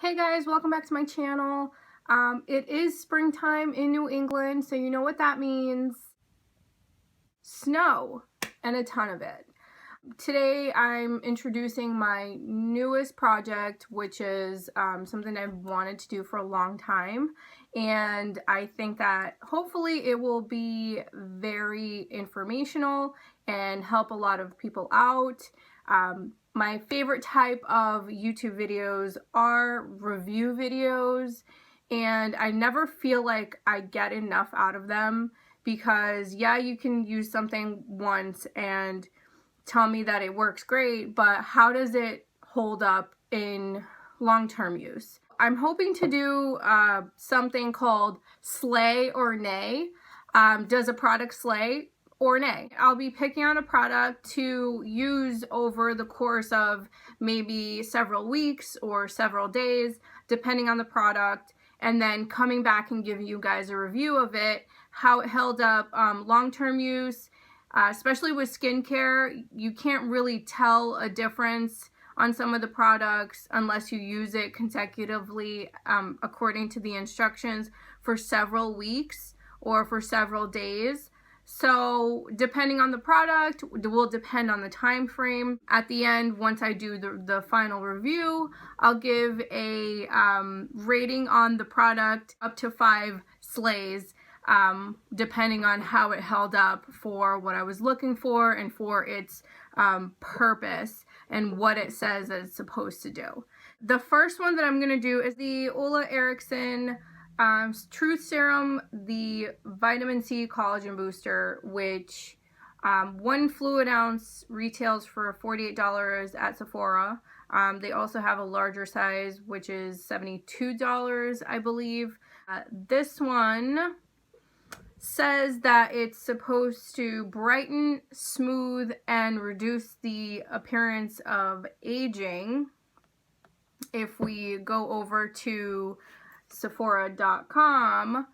Hey guys, welcome back to my channel. It is springtime in New England, so you know what that means. Snow, and a ton of it. Today I'm introducing my newest project, which is something I've wanted to do for a long time, and I think that hopefully it will be very informational and help a lot of people out. My favorite type of YouTube videos are review videos, and I never feel like I get enough out of them because, yeah, you can use something once and tell me that it works great, but how does it hold up in long-term use? I'm hoping to do something called Slay or Nay. Does a product slay or nay? I'll be picking out a product to use over the course of maybe several weeks or several days, depending on the product, and then coming back and giving you guys a review of it, how it held up long-term use. Especially with skincare, you can't really tell a difference on some of the products unless you use it consecutively according to the instructions for several weeks or for several days. So depending on the product, it will depend on the time frame. At the end, once I do the final review, I'll give a rating on the product up to 5 slays, depending on how it held up for what I was looking for and for its purpose and what it says that it's supposed to do. The first one that I'm going to do is the Ole Henriksen Truth Serum, the Vitamin C Collagen Booster, which 1 fluid ounce retails for $48 at Sephora. They also have a larger size, which is $72, I believe. This one says that it's supposed to brighten, smooth, and reduce the appearance of aging. If we go over to Sephora.com,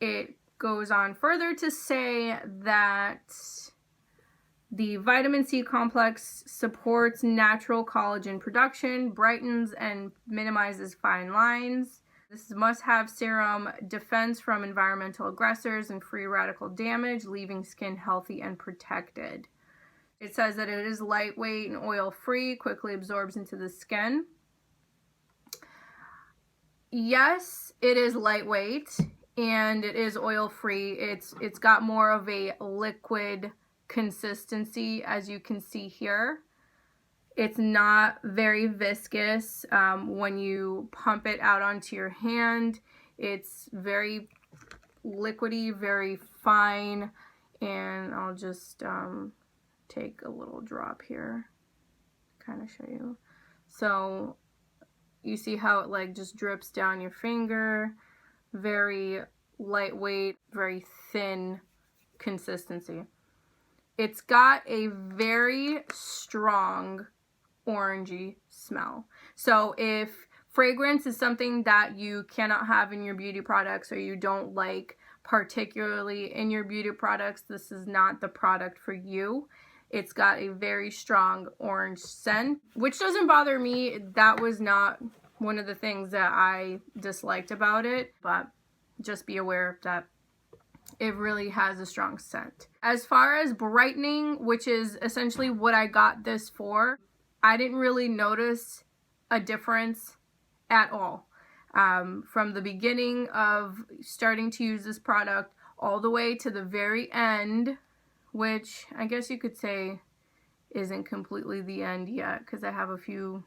it goes on further to say that the vitamin C complex supports natural collagen production, brightens and minimizes fine lines. This is must-have serum, defense from environmental aggressors and free radical damage, leaving skin healthy and protected. It says that it is lightweight and oil-free, quickly absorbs into the skin. Yes, it is lightweight and it is oil-free. It's got more of a liquid consistency, as you can see here. It's not very viscous when you pump it out onto your hand. It's very liquidy, very fine, and I'll just take a little drop here, kind of show you. So you see how it like just drips down your finger. Very lightweight, very thin consistency. It's got a very strong orangey smell. So if fragrance is something that you cannot have in your beauty products or you don't like particularly in your beauty products, this is not the product for you. It's got a very strong orange scent, which doesn't bother me. That was not one of the things that I disliked about it, but just be aware that it really has a strong scent. As far as brightening, which is essentially what I got this for, I didn't really notice a difference at all. From the beginning of starting to use this product all the way to the very end, which I guess you could say isn't completely the end yet because I have a few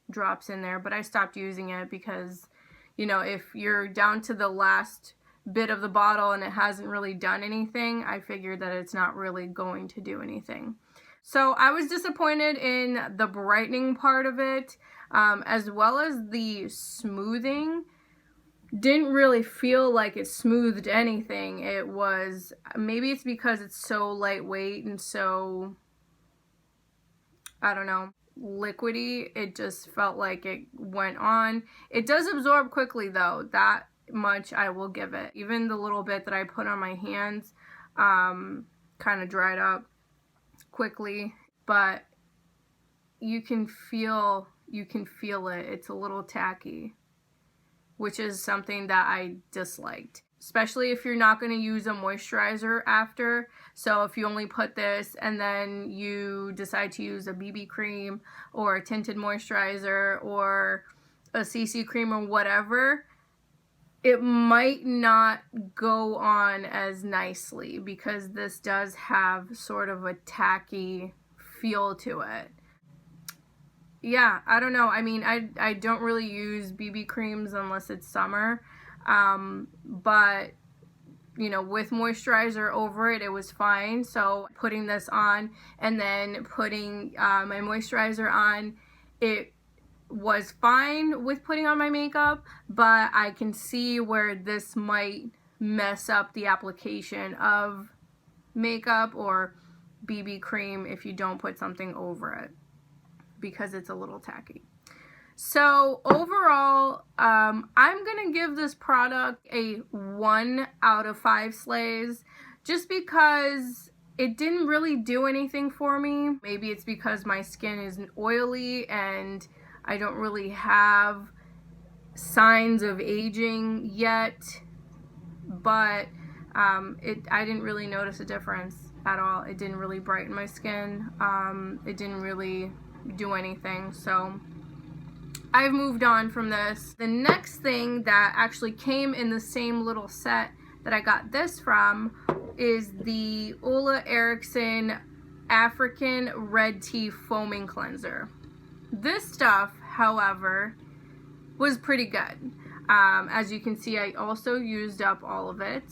drops in there, but I stopped using it because, you know, if you're down to the last bit of the bottle and it hasn't really done anything, I figured that it's not really going to do anything. So I was disappointed in the brightening part of it, as well as the smoothing. Didn't really feel like it smoothed anything. It was, maybe it's because it's so lightweight and so, I don't know, liquidy. It just felt like it went on. It does absorb quickly though, that much I will give it. Even the little bit that I put on my hands kind of dried up quickly, but you can feel you can feel it. It's a little tacky, which is something that I disliked, especially if you're not going to use a moisturizer after. So if you only put this and then you decide to use a BB cream or a tinted moisturizer or a CC cream or whatever, it might not go on as nicely because this does have sort of a tacky feel to it. Yeah, I don't know. I mean, I don't really use BB creams unless it's summer, but you know, with moisturizer over it, it was fine. So putting this on and then putting my moisturizer on, it was fine with putting on my makeup, but I can see where this might mess up the application of makeup or BB cream if you don't put something over it, because it's a little tacky. So overall, I'm gonna give this product a 1 out of 5 slays, just because it didn't really do anything for me. Maybe it's because my skin isn't oily and I don't really have signs of aging yet, but I didn't really notice a difference at all. It didn't really brighten my skin. It didn't really do anything, so I've moved on from this. The next thing that actually came in the same little set that I got this from is the Ole Henriksen African Red Tea Foaming Cleanser. This stuff, however, was pretty good. As you can see, I also used up all of it,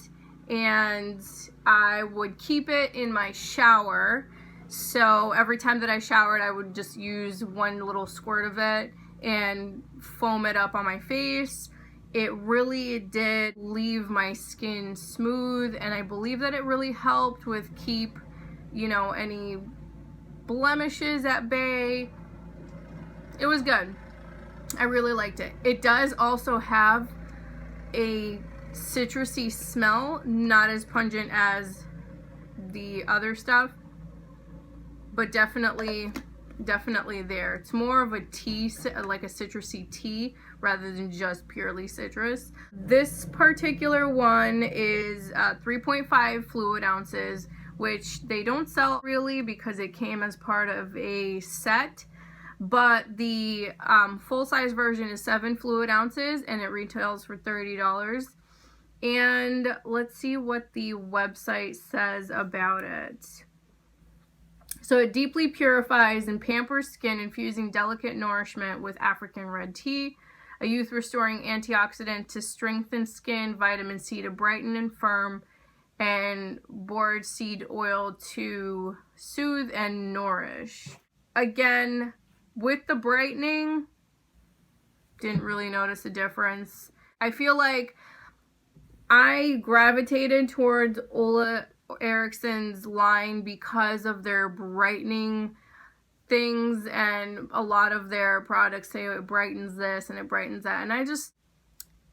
and I would keep it in my shower. So every time that I showered, I would just use one little squirt of it and foam it up on my face. It really did leave my skin smooth, and I believe that it really helped with keep, you know, any blemishes at bay. It was good. I really liked it. It does also have a citrusy smell, not as pungent as the other stuff, but definitely there. It's more of a tea, like a citrusy tea, rather than just purely citrus. This particular one is 3.5 fluid ounces, which they don't sell really because it came as part of a set. But the full-size version is 7 fluid ounces, and it retails for $30. And let's see what the website says about it. So it deeply purifies and pampers skin, infusing delicate nourishment with African red tea, a youth-restoring antioxidant to strengthen skin, vitamin C to brighten and firm, and board seed oil to soothe and nourish. Again, with the brightening, didn't really notice a difference. I feel like I gravitated towards Ole Henriksen's line because of their brightening things, and a lot of their products say it brightens this and it brightens that, and I just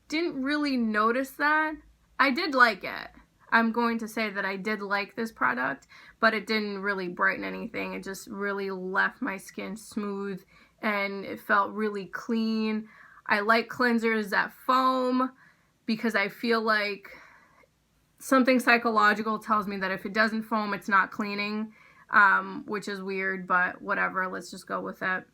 didn't really notice that. I did like it. I'm going to say that I did like this product, but it didn't really brighten anything. It just really left my skin smooth and it felt really clean. I like cleansers that foam because I feel like something psychological tells me that if it doesn't foam, it's not cleaning, which is weird, but whatever, let's just go with it.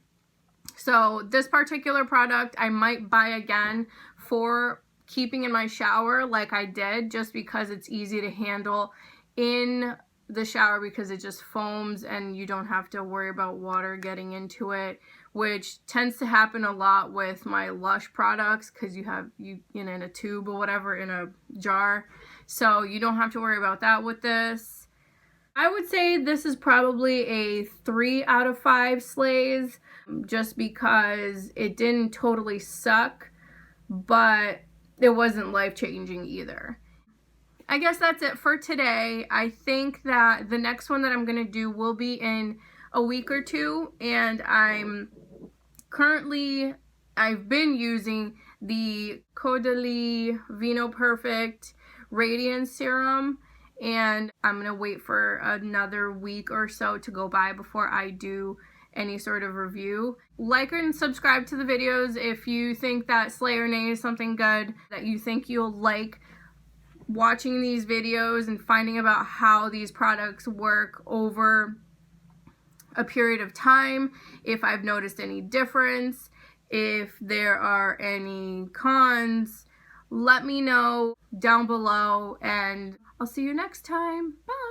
So this particular product I might buy again for keeping in my shower like I did, just because it's easy to handle in the shower because it just foams and you don't have to worry about water getting into it, which tends to happen a lot with my Lush products because you have in a tube or whatever, in a jar, so you don't have to worry about that with this. I would say this is probably a 3 out of 5 slays, just because it didn't totally suck, but it wasn't life-changing either. I guess that's it for today. I think that the next one that I'm going to do will be in a week or two, and I've been using the Caudalie Vino Perfect Radiance Serum, and I'm going to wait for another week or so to go by before I do any sort of review. Like and subscribe to the videos if you think that Slay or Nay is something good, that you think you'll like watching these videos and finding about how these products work over a period of time, if I've noticed any difference, if there are any cons. Let me know down below, and I'll see you next time. Bye!